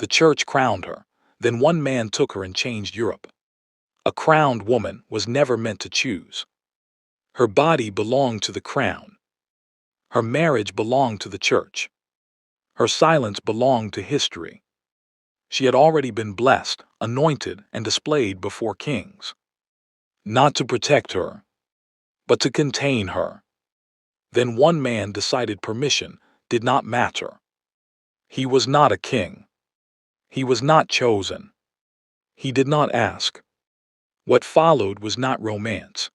The church crowned her. Then one man took her and changed Europe. A crowned woman was never meant to choose. Her body belonged to the crown. Her marriage belonged to the church. Her silence belonged to history. She had already been blessed, anointed, and displayed before kings. Not to protect her, but to contain her. Then one man decided permission did not matter. He was not a king. He was not chosen. He did not ask. What followed was not romance.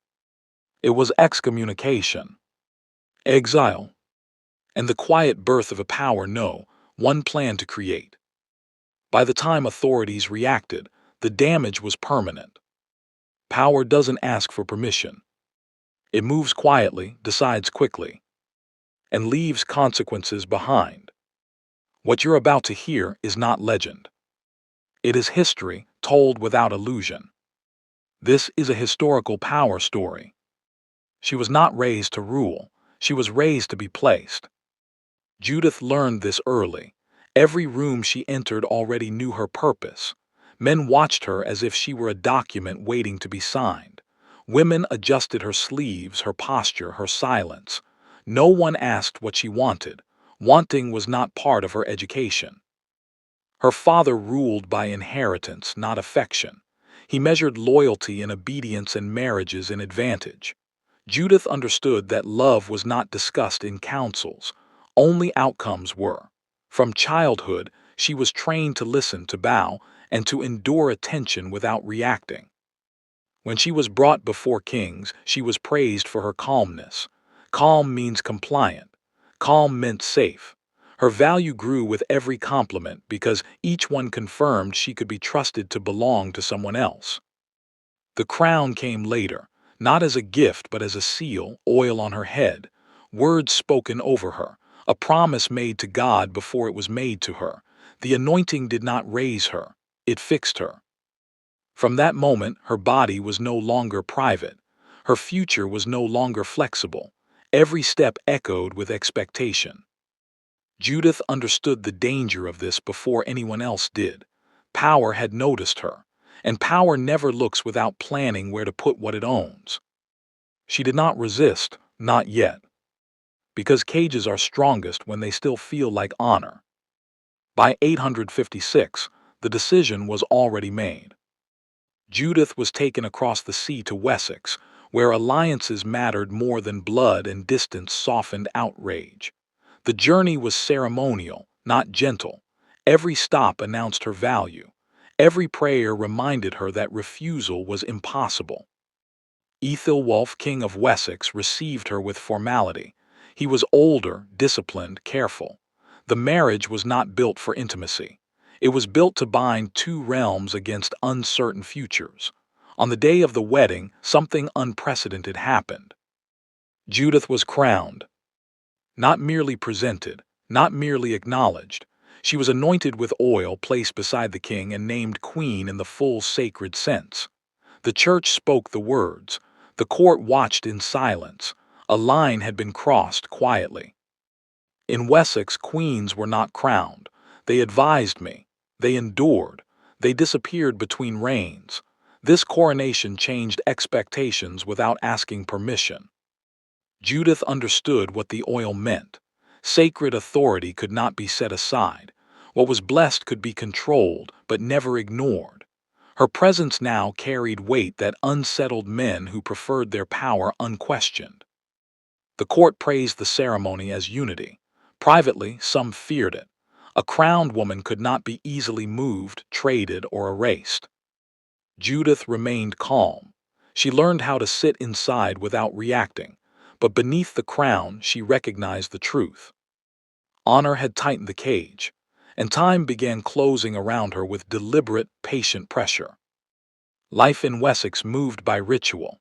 It was excommunication, exile, and the quiet birth of a power one planned to create. By the time authorities reacted, the damage was permanent. Power doesn't ask for permission. It moves quietly, decides quickly, and leaves consequences behind. What you're about to hear is not legend. It is history told without illusion. This is a historical power story. She was not raised to rule. She was raised to be placed. Judith learned this early. Every room she entered already knew her purpose. Men watched her as if she were a document waiting to be signed. Women adjusted her sleeves, her posture, her silence. No one asked what she wanted. Wanting was not part of her education. Her father ruled by inheritance, not affection. He measured loyalty in obedience and marriages in advantage. Judith understood that love was not discussed in councils. Only outcomes were. From childhood, she was trained to listen, to bow, and to endure attention without reacting. When she was brought before kings, she was praised for her calmness. Calm means compliant. Calm meant safe. Her value grew with every compliment because each one confirmed she could be trusted to belong to someone else. The crown came later, not as a gift but as a seal, oil on her head, words spoken over her, a promise made to God before it was made to her. The anointing did not raise her, it fixed her. From that moment, her body was no longer private. Her future was no longer flexible. Every step echoed with expectation. Judith understood the danger of this before anyone else did. Power had noticed her, and power never looks without planning where to put what it owns. She did not resist, not yet, because cages are strongest when they still feel like honor. By 856, the decision was already made. Judith was taken across the sea to Wessex, where alliances mattered more than blood and distance softened outrage. The journey was ceremonial, not gentle. Every stop announced her value. Every prayer reminded her that refusal was impossible. Ethelwulf, king of Wessex, received her with formality. He was older, disciplined, careful. The marriage was not built for intimacy. It was built to bind two realms against uncertain futures. On the day of the wedding, something unprecedented happened. Judith was crowned. Not merely presented, not merely acknowledged. She was anointed with oil placed beside the king and named queen in the full sacred sense. The church spoke the words. The court watched in silence. A line had been crossed quietly. In Wessex, queens were not crowned. They advised me. They endured. They disappeared between reigns. This coronation changed expectations without asking permission. Judith understood what the oil meant. Sacred authority could not be set aside. What was blessed could be controlled, but never ignored. Her presence now carried weight that unsettled men who preferred their power unquestioned. The court praised the ceremony as unity. Privately, some feared it. A crowned woman could not be easily moved, traded, or erased. Judith remained calm. She learned how to sit inside without reacting. But beneath the crown, she recognized the truth. Honor had tightened the cage, and time began closing around her with deliberate, patient pressure. Life in Wessex moved by ritual.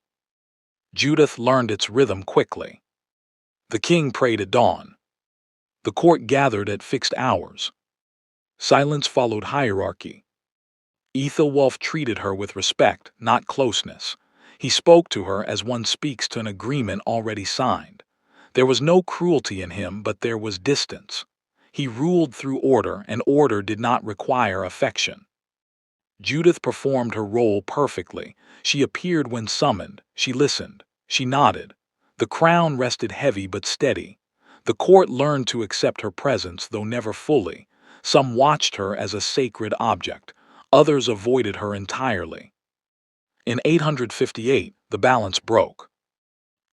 Judith learned its rhythm quickly. The king prayed at dawn. The court gathered at fixed hours. Silence followed hierarchy. Ethelwulf treated her with respect, not closeness. He spoke to her as one speaks to an agreement already signed. There was no cruelty in him, but there was distance. He ruled through order, and order did not require affection. Judith performed her role perfectly. She appeared when summoned, she listened, she nodded. The crown rested heavy but steady. The court learned to accept her presence, though never fully. Some watched her as a sacred object, others avoided her entirely. In 858, the balance broke.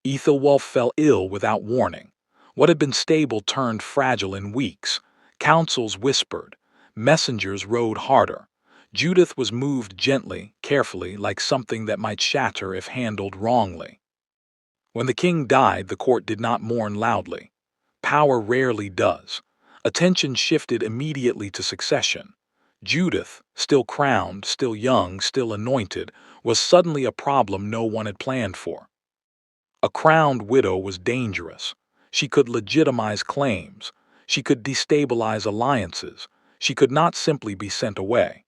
Ethelwulf fell ill without warning. What had been stable turned fragile in weeks. Councils whispered. Messengers rode harder. Judith was moved gently, carefully, like something that might shatter if handled wrongly. When the king died, the court did not mourn loudly. Power rarely does. Attention shifted immediately to succession. Judith, still crowned, still young, still anointed, was suddenly a problem no one had planned for. A crowned widow was dangerous. She could legitimize claims. She could destabilize alliances. She could not simply be sent away.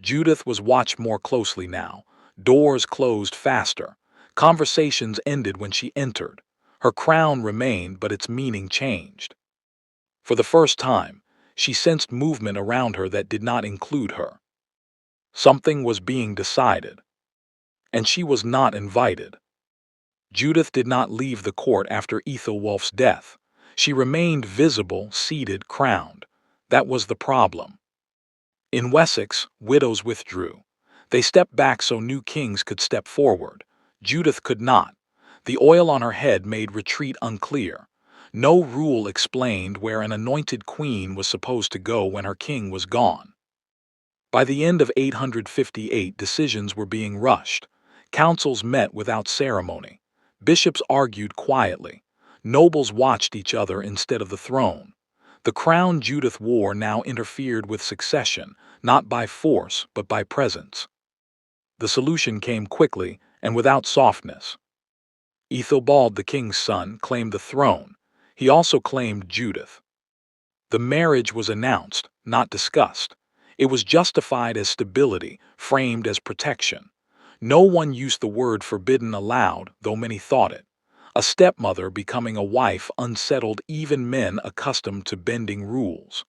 Judith was watched more closely now. Doors closed faster. Conversations ended when she entered. Her crown remained, but its meaning changed. For the first time, she sensed movement around her that did not include her. Something was being decided, and she was not invited. Judith did not leave the court after Ethelwulf's death. She remained visible, seated, crowned. That was the problem. In Wessex, widows withdrew. They stepped back so new kings could step forward. Judith could not. The oil on her head made retreat unclear. No rule explained where an anointed queen was supposed to go when her king was gone. By the end of 858, decisions were being rushed. Councils met without ceremony. Bishops argued quietly. Nobles watched each other instead of the throne. The crown Judith wore now interfered with succession, not by force, but by presence. The solution came quickly and without softness. Ethelbald, the king's son, claimed the throne. He also claimed Judith. The marriage was announced, not discussed. It was justified as stability, framed as protection. No one used the word forbidden aloud, though many thought it. A stepmother becoming a wife unsettled even men accustomed to bending rules.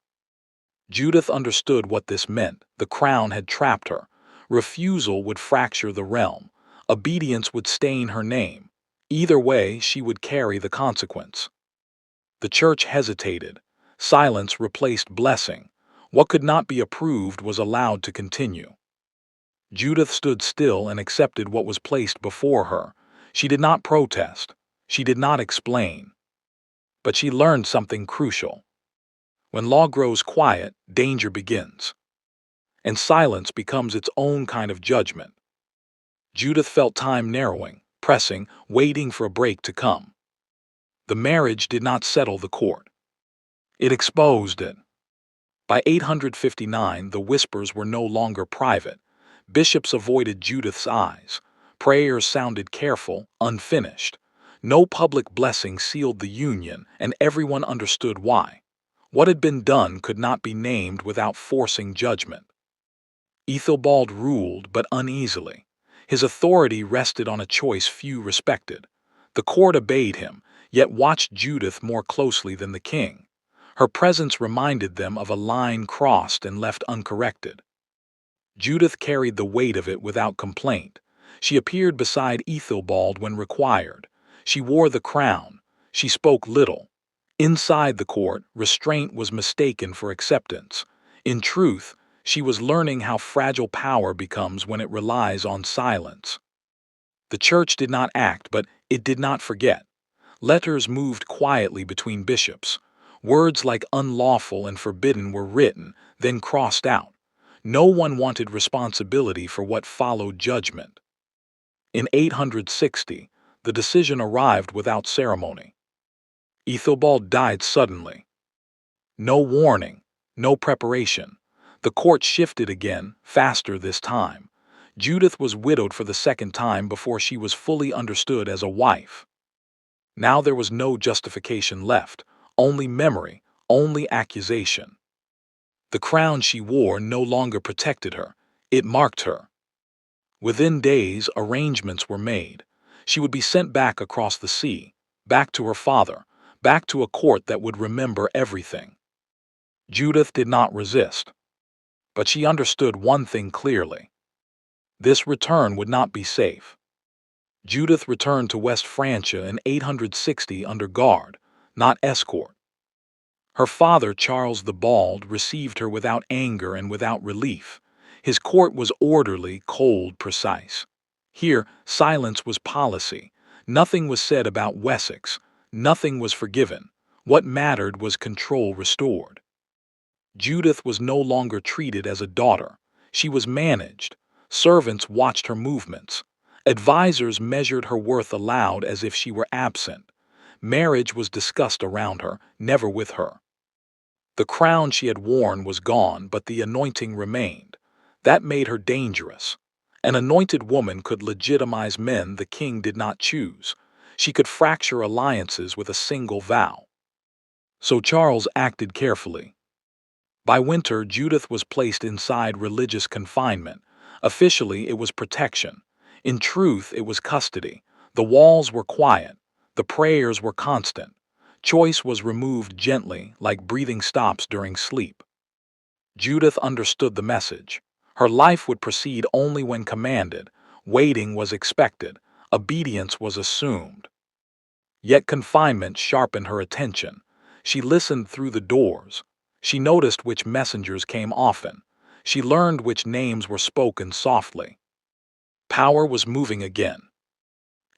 Judith understood what this meant. The crown had trapped her. Refusal would fracture the realm. Obedience would stain her name. Either way, she would carry the consequence. The church hesitated. Silence replaced blessing. What could not be approved was allowed to continue. Judith stood still and accepted what was placed before her. She did not protest. She did not explain. But she learned something crucial. When law grows quiet, danger begins. And silence becomes its own kind of judgment. Judith felt time narrowing, pressing, waiting for a break to come. The marriage did not settle the court. It exposed it. By 859, the whispers were no longer private. Bishops avoided Judith's eyes. Prayers sounded careful, unfinished. No public blessing sealed the union, and everyone understood why. What had been done could not be named without forcing judgment. Ethelbald ruled, but uneasily. His authority rested on a choice few respected. The court obeyed him, yet watched Judith more closely than the king. Her presence reminded them of a line crossed and left uncorrected. Judith carried the weight of it without complaint. She appeared beside Ethelbald when required. She wore the crown. She spoke little. Inside the court, restraint was mistaken for acceptance. In truth, she was learning how fragile power becomes when it relies on silence. The church did not act, but it did not forget. Letters moved quietly between bishops. Words like unlawful and forbidden were written, then crossed out. No one wanted responsibility for what followed judgment. In 860, the decision arrived without ceremony. Ethelbald died suddenly. No warning, no preparation. The court shifted again, faster this time. Judith was widowed for the second time before she was fully understood as a wife. Now there was no justification left, only memory, only accusation. The crown she wore no longer protected her, it marked her. Within days, arrangements were made. She would be sent back across the sea, back to her father, back to a court that would remember everything. Judith did not resist, but she understood one thing clearly. This return would not be safe. Judith returned to West Francia in 860 under guard, not escort. Her father, Charles the Bald, received her without anger and without relief. His court was orderly, cold, precise. Here, silence was policy. Nothing was said about Wessex. Nothing was forgiven. What mattered was control restored. Judith was no longer treated as a daughter. She was managed. Servants watched her movements. Advisors measured her worth aloud as if she were absent. Marriage was discussed around her, never with her. The crown she had worn was gone, but the anointing remained. That made her dangerous. An anointed woman could legitimize men the king did not choose. She could fracture alliances with a single vow. So Charles acted carefully. By winter, Judith was placed inside religious confinement. Officially, it was protection. In truth, it was custody. The walls were quiet. The prayers were constant. Choice was removed gently, like breathing stops during sleep. Judith understood the message. Her life would proceed only when commanded. Waiting was expected. Obedience was assumed. Yet confinement sharpened her attention. She listened through the doors. She noticed which messengers came often. She learned which names were spoken softly. Power was moving again.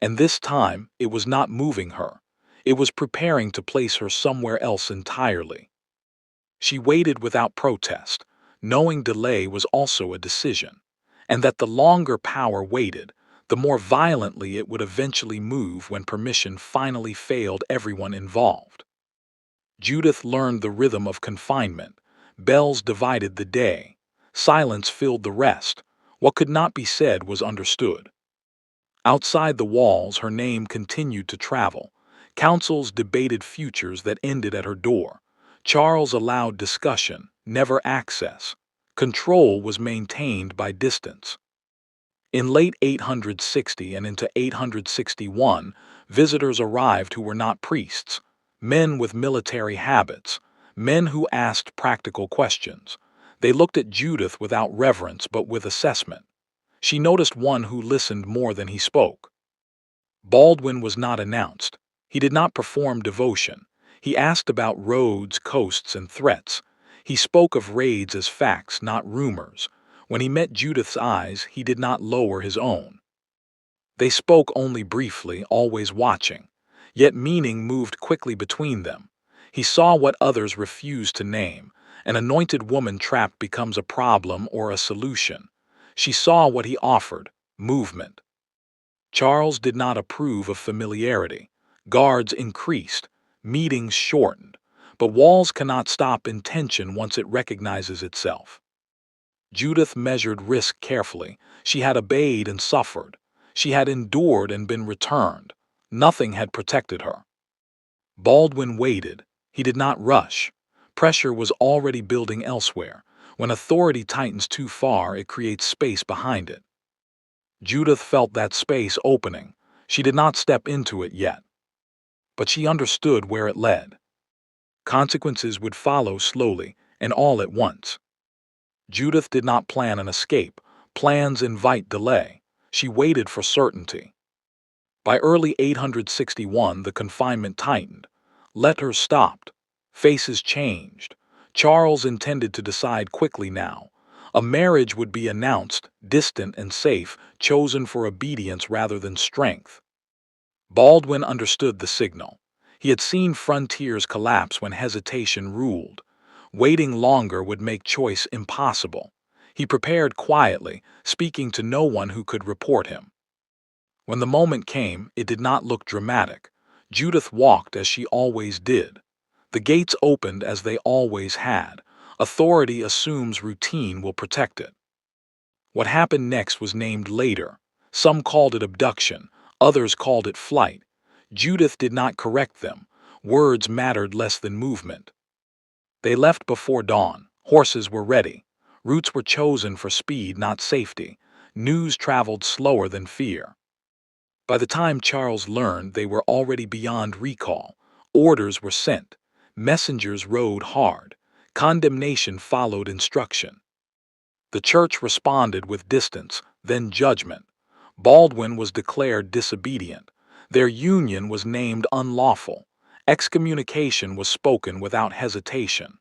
And this time, it was not moving her. It was preparing to place her somewhere else entirely. She waited without protest, knowing delay was also a decision, and that the longer power waited, the more violently it would eventually move when permission finally failed everyone involved. Judith learned the rhythm of confinement. Bells divided the day. Silence filled the rest. What could not be said was understood. Outside the walls, her name continued to travel. Councils debated futures that ended at her door. Charles allowed discussion, never access. Control was maintained by distance. In late 860 and into 861, visitors arrived who were not priests, men with military habits, men who asked practical questions. They looked at Judith without reverence but with assessment. She noticed one who listened more than he spoke. Baldwin was not announced. He did not perform devotion. He asked about roads, coasts, and threats. He spoke of raids as facts, not rumors. When he met Judith's eyes, he did not lower his own. They spoke only briefly, always watching. Yet meaning moved quickly between them. He saw what others refused to name. An anointed woman trapped becomes a problem or a solution. She saw what he offered, movement. Charles did not approve of familiarity. Guards increased, meetings shortened, but walls cannot stop intention once it recognizes itself. Judith measured risk carefully. She had obeyed and suffered. She had endured and been returned. Nothing had protected her. Baldwin waited. He did not rush. Pressure was already building elsewhere. When authority tightens too far, it creates space behind it. Judith felt that space opening. She did not step into it yet, but she understood where it led. Consequences would follow slowly and all at once. Judith did not plan an escape. Plans invite delay. She waited for certainty. By early 861, the confinement tightened. Letters stopped. Faces changed. Charles intended to decide quickly now. A marriage would be announced, distant and safe, chosen for obedience rather than strength. Baldwin understood the signal. He had seen frontiers collapse when hesitation ruled. Waiting longer would make choice impossible. He prepared quietly, speaking to no one who could report him. When the moment came, it did not look dramatic. Judith walked as she always did. The gates opened as they always had. Authority assumes routine will protect it. What happened next was named later. Some called it abduction, others called it flight. Judith did not correct them. Words mattered less than movement. They left before dawn. Horses were ready. Routes were chosen for speed, not safety. News traveled slower than fear. By the time Charles learned, they were already beyond recall. Orders were sent. Messengers rode hard. Condemnation followed instruction. The church responded with distance, then judgment. Baldwin was declared disobedient. Their union was named unlawful. Excommunication was spoken without hesitation.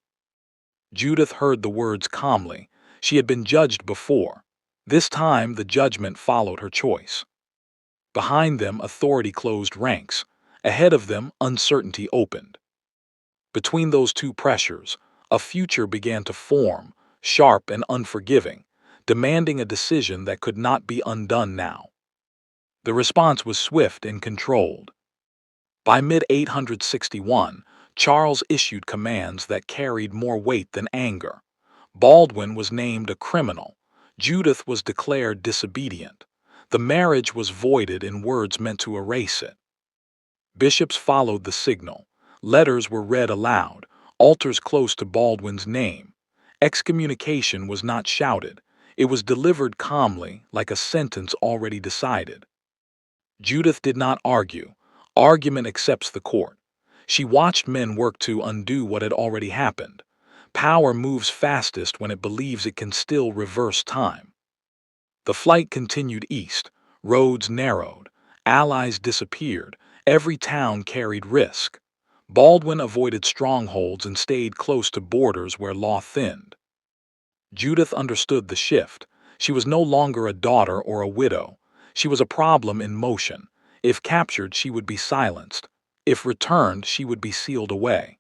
Judith heard the words calmly. She had been judged before. This time the judgment followed her choice. Behind them, authority closed ranks. Ahead of them, uncertainty opened. Between those two pressures, a future began to form, sharp and unforgiving, demanding a decision that could not be undone now. The response was swift and controlled. By mid-861, Charles issued commands that carried more weight than anger. Baldwin was named a criminal. Judith was declared disobedient. The marriage was voided in words meant to erase it. Bishops followed the signal. Letters were read aloud, altars close to Baldwin's name. Excommunication was not shouted. It was delivered calmly, like a sentence already decided. Judith did not argue. Argument accepts the court. She watched men work to undo what had already happened. Power moves fastest when it believes it can still reverse time. The flight continued east. Roads narrowed. Allies disappeared. Every town carried risk. Baldwin avoided strongholds and stayed close to borders where law thinned. Judith understood the shift. She was no longer a daughter or a widow. She was a problem in motion. If captured, she would be silenced. If returned, she would be sealed away.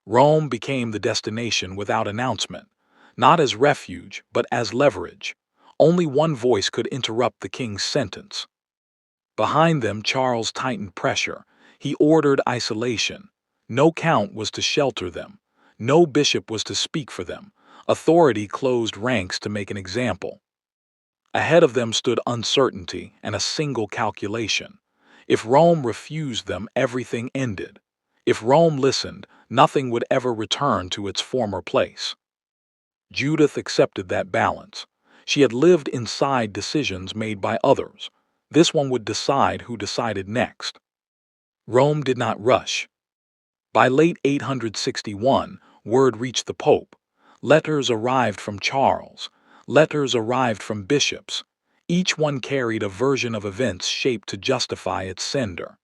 Rome became the destination without announcement, not as refuge, but as leverage. Only one voice could interrupt the king's sentence. Behind them, Charles tightened pressure. He ordered isolation. No count was to shelter them. No bishop was to speak for them. Authority closed ranks to make an example. Ahead of them stood uncertainty and a single calculation. If Rome refused them, everything ended. If Rome listened, nothing would ever return to its former place. Judith accepted that balance. She had lived inside decisions made by others. This one would decide who decided next. Rome did not rush. By late 861, word reached the Pope. Letters arrived from Charles. Letters arrived from bishops. Each one carried a version of events shaped to justify its sender.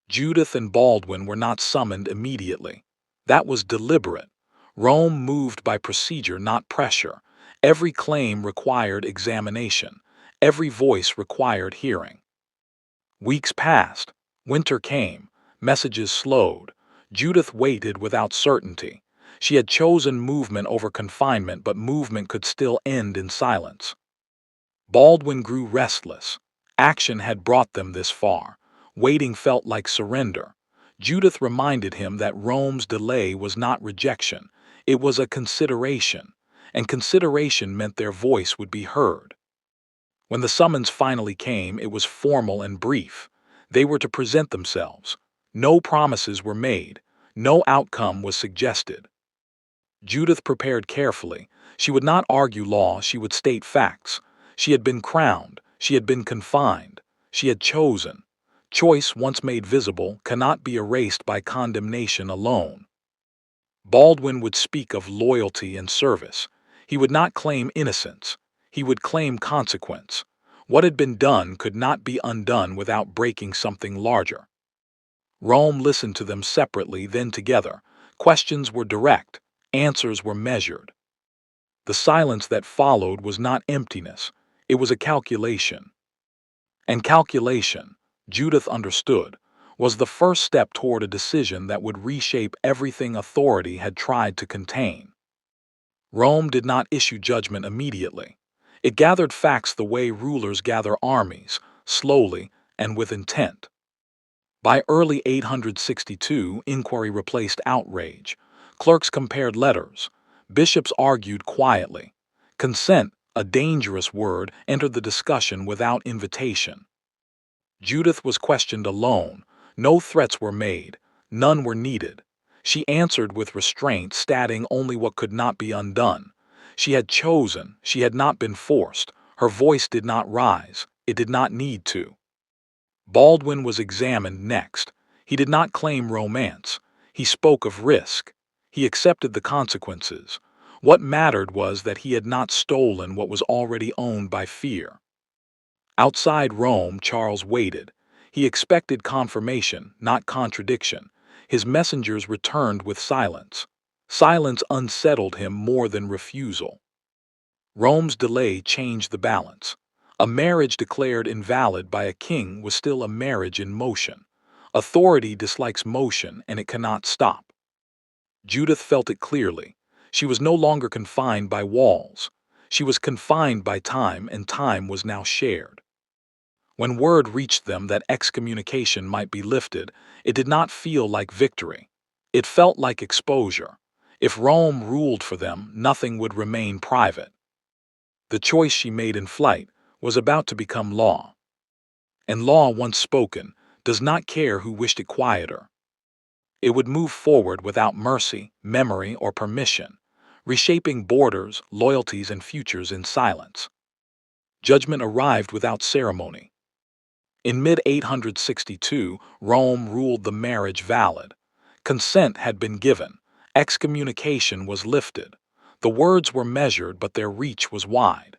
Judith and Baldwin were not summoned immediately. That was deliberate. Rome moved by procedure, not pressure. Every claim required examination. Every voice required hearing. Weeks passed. Winter came. Messages slowed. Judith waited without certainty. She had chosen movement over confinement, but movement could still end in silence. Baldwin grew restless. Action had brought them this far. Waiting felt like surrender. Judith reminded him that Rome's delay was not rejection. It was a consideration, and consideration meant their voice would be heard. When the summons finally came, it was formal and brief. They were to present themselves. No promises were made. No outcome was suggested. Judith prepared carefully. She would not argue law, she would state facts. She had been crowned. She had been confined. She had chosen. Choice, once made visible, cannot be erased by condemnation alone. Baldwin would speak of loyalty and service. He would not claim innocence. He would claim consequence. What had been done could not be undone without breaking something larger. Rome listened to them separately, then together. Questions were direct. Answers were measured. The silence that followed was not emptiness. It was a calculation. And calculation, Judith understood, was the first step toward a decision that would reshape everything authority had tried to contain. Rome did not issue judgment immediately. It gathered facts the way rulers gather armies, slowly and with intent. By early 862, inquiry replaced outrage. Clerks compared letters. Bishops argued quietly. Consent, a dangerous word, entered the discussion without invitation. Judith was questioned alone. No threats were made. None were needed. She answered with restraint, stating only what could not be undone. She had chosen. She had not been forced. Her voice did not rise. It did not need to. Baldwin was examined next. He did not claim romance. He spoke of risk. He accepted the consequences. What mattered was that he had not stolen what was already owned by fear. Outside Rome, Charles waited. He expected confirmation, not contradiction. His messengers returned with silence. Silence unsettled him more than refusal. Rome's delay changed the balance. A marriage declared invalid by a king was still a marriage in motion. Authority dislikes motion, and it cannot stop. Judith felt it clearly. She was no longer confined by walls. She was confined by time, and time was now shared. When word reached them that excommunication might be lifted, it did not feel like victory. It felt like exposure. If Rome ruled for them, nothing would remain private. The choice she made in flight was about to become law. And law, once spoken, does not care who wished it quieter. It would move forward without mercy, memory, or permission, reshaping borders, loyalties, and futures in silence. Judgment arrived without ceremony. In mid-862, Rome ruled the marriage valid. Consent had been given. Excommunication was lifted. The words were measured, but their reach was wide.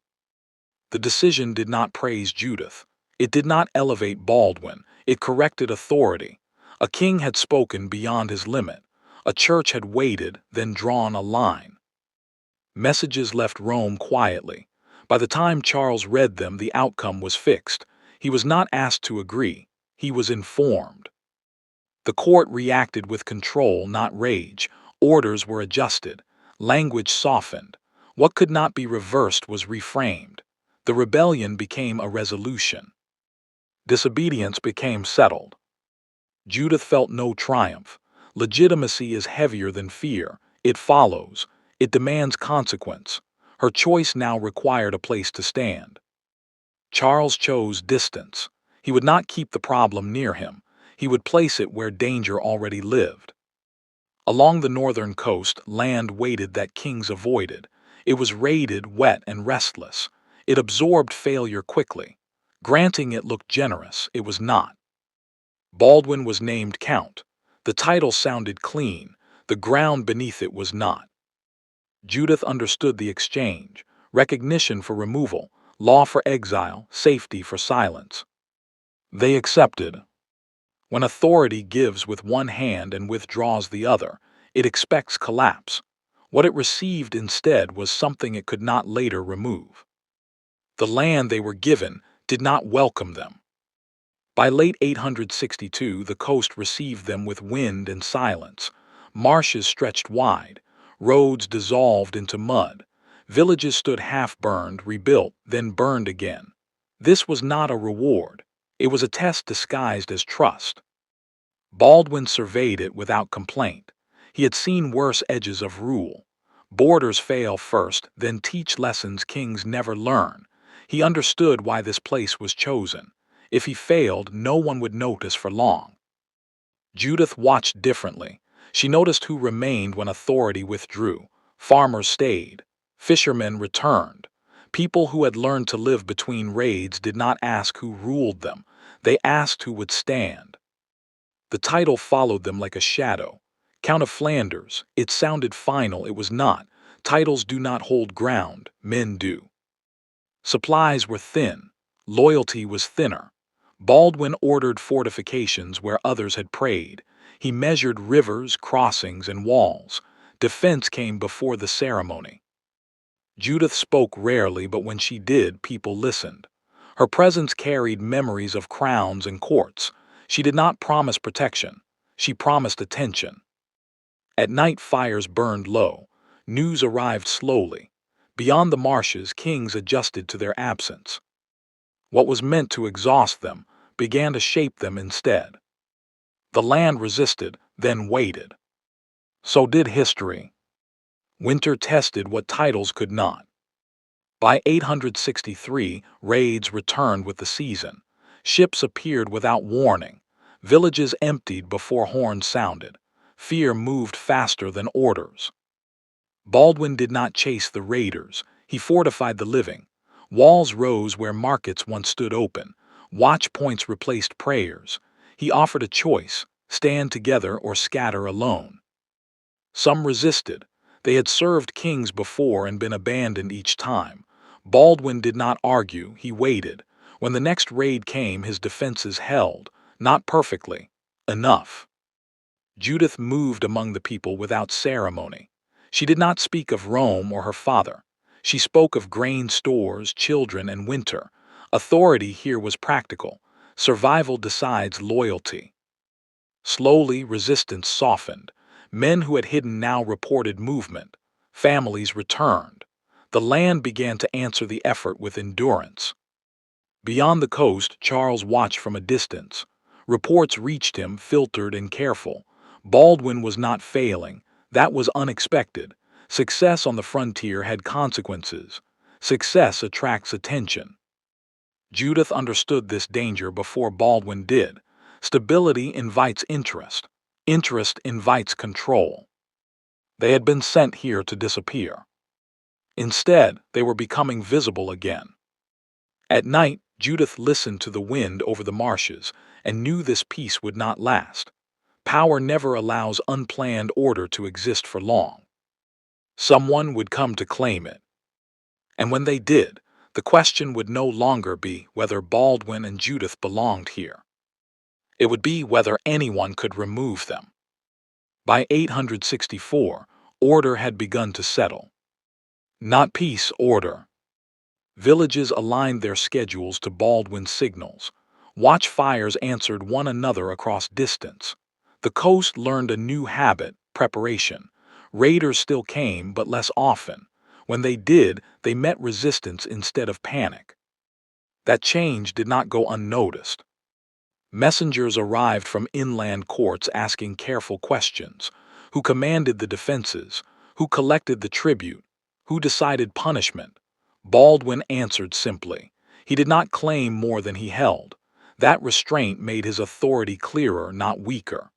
The decision did not praise Judith. It did not elevate Baldwin. It corrected authority. A king had spoken beyond his limit. A church had waited, then drawn a line. Messages left Rome quietly. By the time Charles read them, the outcome was fixed. He was not asked to agree. He was informed. The court reacted with control, not rage. Orders were adjusted. Language softened. What could not be reversed was reframed. The rebellion became a resolution. Disobedience became settled. Judith felt no triumph. Legitimacy is heavier than fear. It follows. It demands consequence. Her choice now required a place to stand. Charles chose distance. He would not keep the problem near him. He would place it where danger already lived. Along the northern coast, land waited that kings avoided. It was raided, wet, and restless. It absorbed failure quickly. Granting it looked generous, it was not. Baldwin was named count. The title sounded clean. The ground beneath it was not. Judith understood the exchange. Recognition for removal, law for exile, safety for silence. They accepted. When authority gives with one hand and withdraws the other, it expects collapse. What it received instead was something it could not later remove. The land they were given did not welcome them. By late 862, the coast received them with wind and silence. Marshes stretched wide. Roads dissolved into mud. Villages stood half-burned, rebuilt, then burned again. This was not a reward. It was a test disguised as trust. Baldwin surveyed it without complaint. He had seen worse edges of rule. Borders fail first, then teach lessons kings never learn. He understood why this place was chosen. If he failed, no one would notice for long. Judith watched differently. She noticed who remained when authority withdrew. Farmers stayed. Fishermen returned. People who had learned to live between raids did not ask who ruled them. They asked who would stand. The title followed them like a shadow. Count of Flanders. It sounded final. It was not. Titles do not hold ground. Men do. Supplies were thin. Loyalty was thinner. Baldwin ordered fortifications where others had prayed. He measured rivers, crossings, and walls. Defense came before the ceremony. Judith spoke rarely, but when she did, people listened. Her presence carried memories of crowns and courts. She did not promise protection. She promised attention. At night, fires burned low. News arrived slowly. Beyond the marshes, kings adjusted to their absence. What was meant to exhaust them began to shape them instead. The land resisted, then waited. So did history. Winter tested what titles could not. By 863, raids returned with the season. Ships appeared without warning. Villages emptied before horns sounded. Fear moved faster than orders. Baldwin did not chase the raiders. He fortified the living. Walls rose where markets once stood open. Watch points replaced prayers. He offered a choice: stand together or scatter alone. Some resisted. They had served kings before and been abandoned each time. Baldwin did not argue, he waited. When the next raid came, his defenses held, not perfectly, enough. Judith moved among the people without ceremony. She did not speak of Rome or her father. She spoke of grain stores, children, and winter. Authority here was practical. Survival decides loyalty. Slowly, resistance softened. Men who had hidden now reported movement. Families returned. The land began to answer the effort with endurance. Beyond the coast, Charles watched from a distance. Reports reached him, filtered and careful. Baldwin was not failing. That was unexpected. Success on the frontier had consequences. Success attracts attention. Judith understood this danger before Baldwin did. Stability invites interest. Interest invites control. They had been sent here to disappear. Instead, they were becoming visible again. At night, Judith listened to the wind over the marshes and knew this peace would not last. Power never allows unplanned order to exist for long. Someone would come to claim it. And when they did, the question would no longer be whether Baldwin and Judith belonged here. It would be whether anyone could remove them. By 864, order had begun to settle. Not peace, order. Villages aligned their schedules to Baldwin's signals. Watchfires answered one another across distance. The coast learned a new habit, preparation. Raiders still came, but less often. When they did, they met resistance instead of panic. That change did not go unnoticed. Messengers arrived from inland courts asking careful questions. Who commanded the defenses? Who collected the tribute? Who decided punishment? Baldwin answered simply. He did not claim more than he held. That restraint made his authority clearer, not weaker.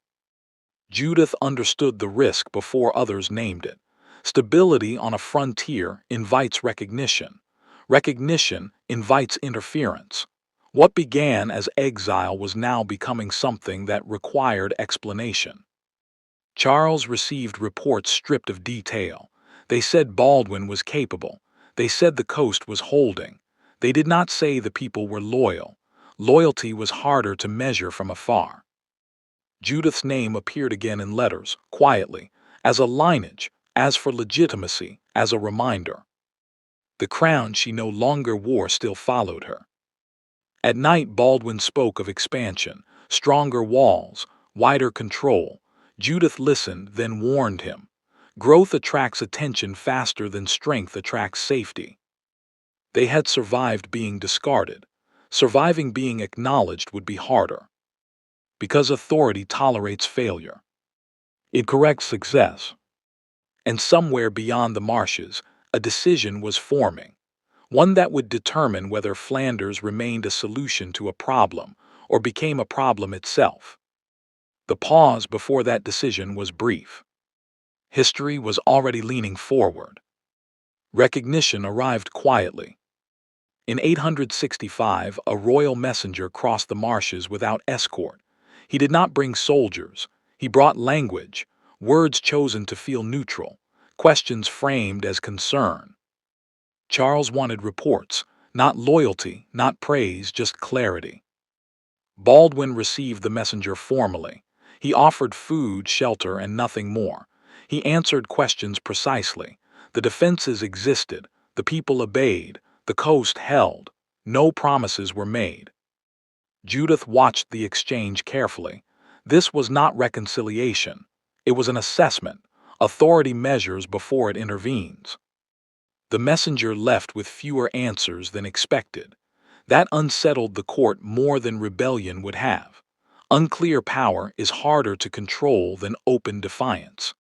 Judith understood the risk before others named it. Stability on a frontier invites recognition. Recognition invites interference. What began as exile was now becoming something that required explanation. Charles received reports stripped of detail. They said Baldwin was capable. They said the coast was holding. They did not say the people were loyal. Loyalty was harder to measure from afar. Judith's name appeared again in letters, quietly, as a lineage, as for legitimacy, as a reminder. The crown she no longer wore still followed her. At night, Baldwin spoke of expansion, stronger walls, wider control. Judith listened, then warned him. Growth attracts attention faster than strength attracts safety. They had survived being discarded. Surviving being acknowledged would be harder. Because authority tolerates failure. It corrects success. And somewhere beyond the marshes, a decision was forming. One that would determine whether Flanders remained a solution to a problem or became a problem itself. The pause before that decision was brief. History was already leaning forward. Recognition arrived quietly. In 865, a royal messenger crossed the marshes without escort. He did not bring soldiers. He brought language, words chosen to feel neutral, questions framed as concern. Charles wanted reports, not loyalty, not praise, just clarity. Baldwin received the messenger formally. He offered food, shelter, and nothing more. He answered questions precisely. The defenses existed. The people obeyed. The coast held. No promises were made. Judith watched the exchange carefully. This was not reconciliation. It was an assessment. Authority measures before it intervenes. The messenger left with fewer answers than expected. That unsettled the court more than rebellion would have. Unclear power is harder to control than open defiance.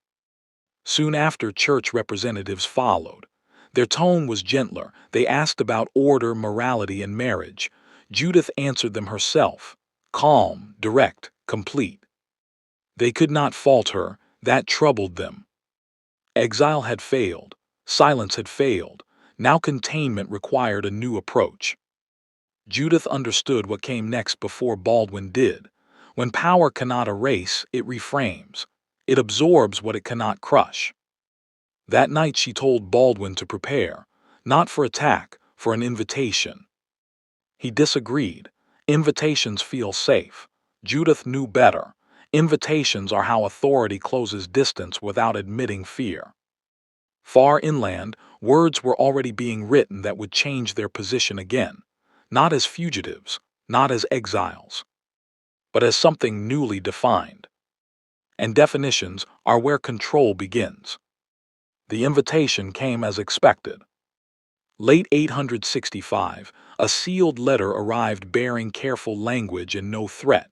Soon after, church representatives followed. Their tone was gentler. They asked about order, morality, and marriage. Judith answered them herself. Calm, direct, complete. They could not fault her. That troubled them. Exile had failed. Silence had failed. Now containment required a new approach. Judith understood what came next before Baldwin did. When power cannot erase, it reframes. It absorbs what it cannot crush. That night she told Baldwin to prepare, not for attack, for an invitation. He disagreed. Invitations feel safe. Judith knew better. Invitations are how authority closes distance without admitting fear. Far inland, words were already being written that would change their position again, not as fugitives, not as exiles, but as something newly defined. And definitions are where control begins. The invitation came as expected. Late 865, a sealed letter arrived bearing careful language and no threat.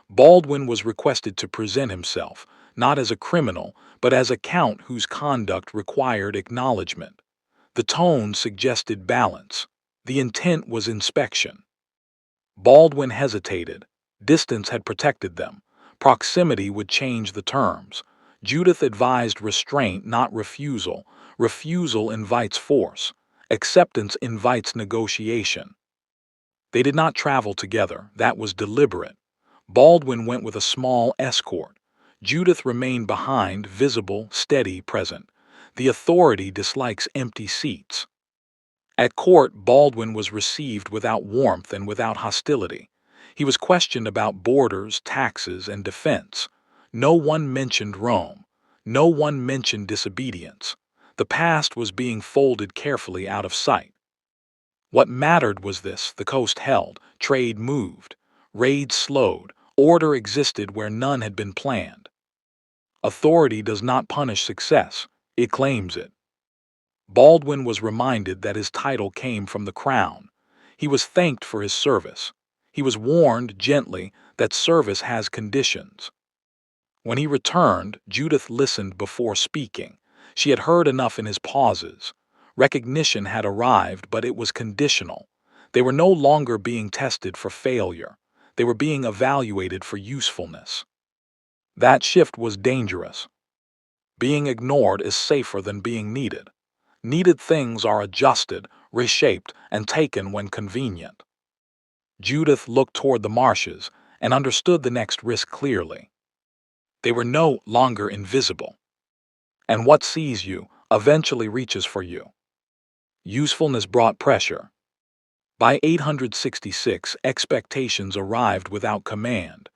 Baldwin was requested to present himself, not as a criminal, but as a count whose conduct required acknowledgement. The tone suggested balance. The intent was inspection. Baldwin hesitated. Distance had protected them. Proximity would change the terms. Judith advised restraint, not refusal. Refusal invites force. Acceptance invites negotiation. They did not travel together. That was deliberate. Baldwin went with a small escort. Judith remained behind, visible, steady, present. The authority dislikes empty seats. At court, Baldwin was received without warmth and without hostility. He was questioned about borders, taxes, and defense. No one mentioned Rome. No one mentioned disobedience. The past was being folded carefully out of sight. What mattered was this: the coast held, trade moved, raids slowed, order existed where none had been planned. Authority does not punish success, it claims it. Baldwin was reminded that his title came from the crown. He was thanked for his service. He was warned gently that service has conditions. When he returned, Judith listened before speaking. She had heard enough in his pauses. Recognition had arrived, but it was conditional. They were no longer being tested for failure. They were being evaluated for usefulness. That shift was dangerous. Being ignored is safer than being needed. Needed things are adjusted, reshaped, and taken when convenient. Judith looked toward the marshes and understood the next risk clearly. They were no longer invisible. And what sees you eventually reaches for you. Usefulness brought pressure. By 866, expectations arrived without command.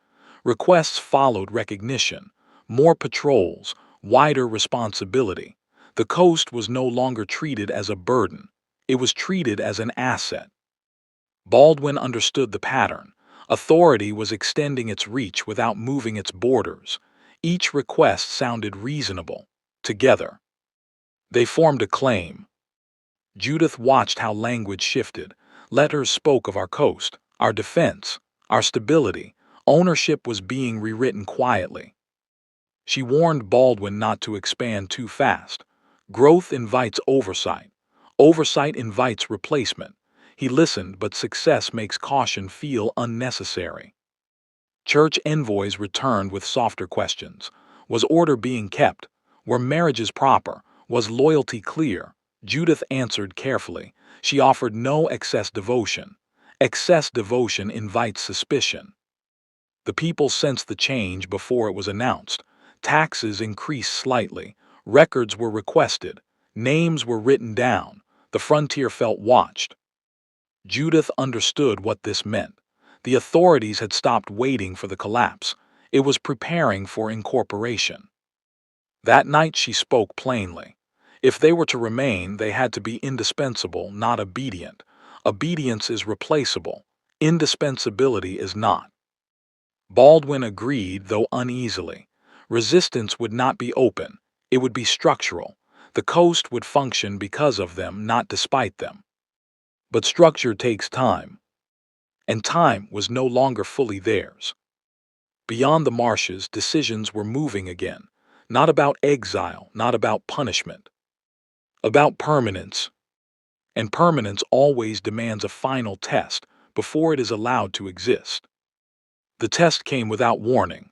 Requests followed recognition. More patrols, wider responsibility. The coast was no longer treated as a burden. It was treated as an asset. Baldwin understood the pattern. Authority was extending its reach without moving its borders. Each request sounded reasonable. Together, they formed a claim. Judith watched how language shifted. Letters spoke of our coast, our defense, our stability. Ownership was being rewritten quietly. She warned Baldwin not to expand too fast. Growth invites oversight. Oversight invites replacement. He listened, but success makes caution feel unnecessary. Church envoys returned with softer questions. Was order being kept? Were marriages proper? Was loyalty clear? Judith answered carefully. She offered no excess devotion. Excess devotion invites suspicion. The people sensed the change before it was announced. Taxes increased slightly. Records were requested. Names were written down. The frontier felt watched. Judith understood what this meant. The authorities had stopped waiting for the collapse. It was preparing for incorporation. That night she spoke plainly. If they were to remain, they had to be indispensable, not obedient. Obedience is replaceable. Indispensability is not. Baldwin agreed, though uneasily. Resistance would not be open. It would be structural. The coast would function because of them, not despite them. But structure takes time. And time was no longer fully theirs. Beyond the marshes, decisions were moving again. Not about exile, not about punishment. About permanence. And permanence always demands a final test before it is allowed to exist. The test came without warning.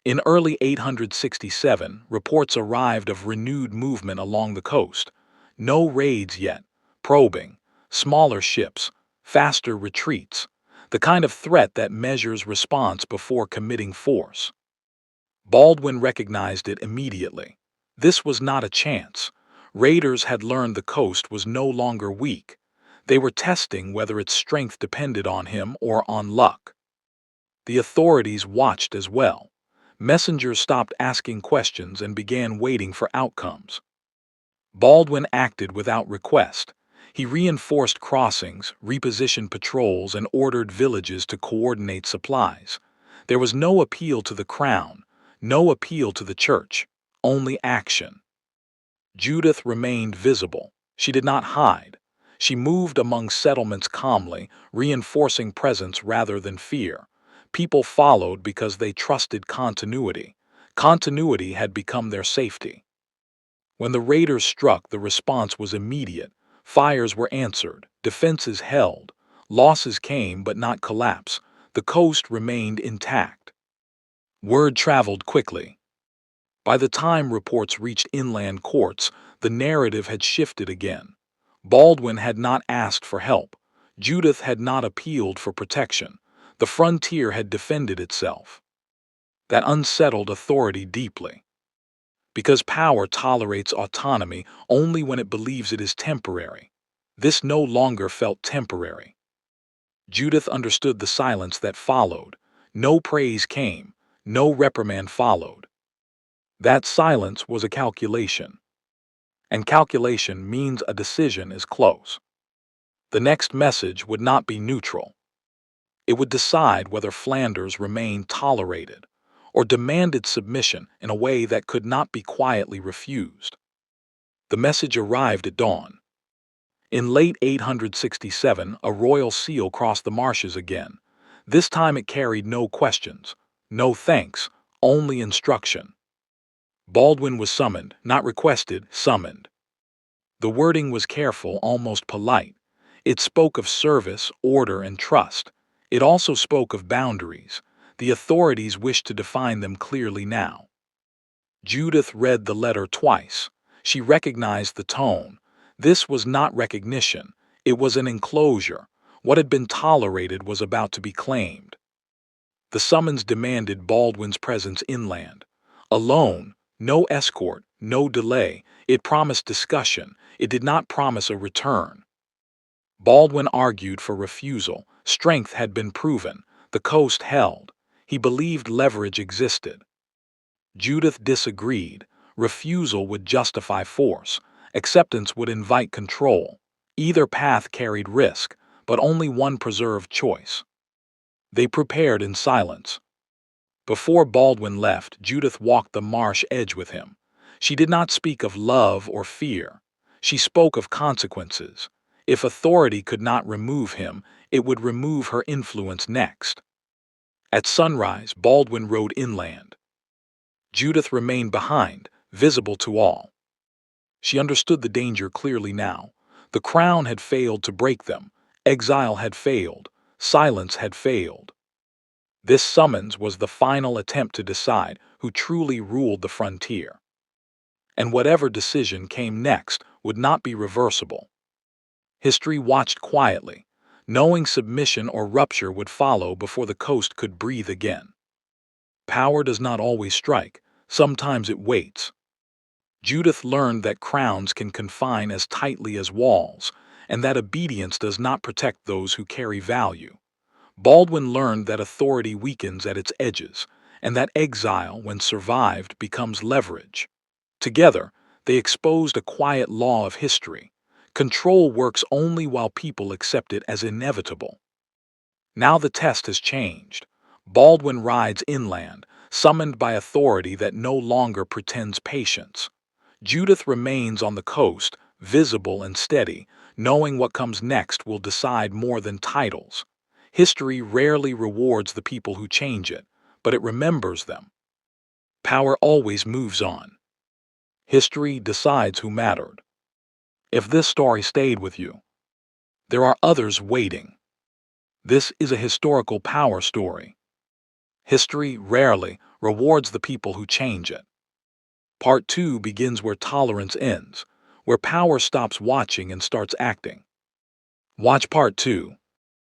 In early 867, reports arrived of renewed movement along the coast. No raids yet, probing, smaller ships, faster retreats, the kind of threat that measures response before committing force. Baldwin recognized it immediately. This was not a chance. Raiders had learned the coast was no longer weak. They were testing whether its strength depended on him or on luck. The authorities watched as well. Messengers stopped asking questions and began waiting for outcomes. Baldwin acted without request. He reinforced crossings, repositioned patrols, and ordered villages to coordinate supplies. There was no appeal to the crown, no appeal to the church, only action. Judith remained visible. She did not hide. She moved among settlements calmly, reinforcing presence rather than fear. People followed because they trusted continuity. Continuity had become their safety. When the raiders struck, the response was immediate. Fires were answered, defenses held. Losses came but not collapse. The coast remained intact. Word traveled quickly. By the time reports reached inland courts, the narrative had shifted again. Baldwin had not asked for help. Judith had not appealed for protection. The frontier had defended itself. That unsettled authority deeply. Because power tolerates autonomy only when it believes it is temporary. This no longer felt temporary. Judith understood the silence that followed. No praise came, no reprimand followed. That silence was a calculation. And calculation means a decision is close. The next message would not be neutral. It would decide whether Flanders remained tolerated or demanded submission in a way that could not be quietly refused. The message arrived at dawn. In late 867, a royal seal crossed the marshes again. This time it carried no questions, no thanks, only instruction. Baldwin was summoned, not requested, summoned. The wording was careful, almost polite. It spoke of service, order, and trust. It also spoke of boundaries. The authorities wished to define them clearly now. Judith read the letter twice. She recognized the tone. This was not recognition. It was an enclosure. What had been tolerated was about to be claimed. The summons demanded Baldwin's presence inland. Alone, no escort, no delay. It promised discussion. It did not promise a return. Baldwin argued for refusal. Strength had been proven. The coast held. He believed leverage existed. Judith disagreed. Refusal would justify force. Acceptance would invite control. Either path carried risk, but only one preserved choice. They prepared in silence. Before Baldwin left, Judith walked the marsh edge with him. She did not speak of love or fear. She spoke of consequences. If authority could not remove him, it would remove her influence next. At sunrise, Baldwin rode inland. Judith remained behind, visible to all. She understood the danger clearly now. The crown had failed to break them. Exile had failed. Silence had failed. This summons was the final attempt to decide who truly ruled the frontier. And whatever decision came next would not be reversible. History watched quietly, knowing submission or rupture would follow before the coast could breathe again. Power does not always strike. Sometimes it waits. Judith learned that crowns can confine as tightly as walls, and that obedience does not protect those who carry value. Baldwin learned that authority weakens at its edges, and that exile, when survived, becomes leverage. Together, they exposed a quiet law of history. Control works only while people accept it as inevitable. Now the test has changed. Baldwin rides inland, summoned by authority that no longer pretends patience. Judith remains on the coast, visible and steady, knowing what comes next will decide more than titles. History rarely rewards the people who change it, but it remembers them. Power always moves on. History decides who mattered. If this story stayed with you, there are others waiting. This is a historical power story. History rarely rewards the people who change it. Part 2 begins where tolerance ends, where power stops watching and starts acting. Watch Part 2.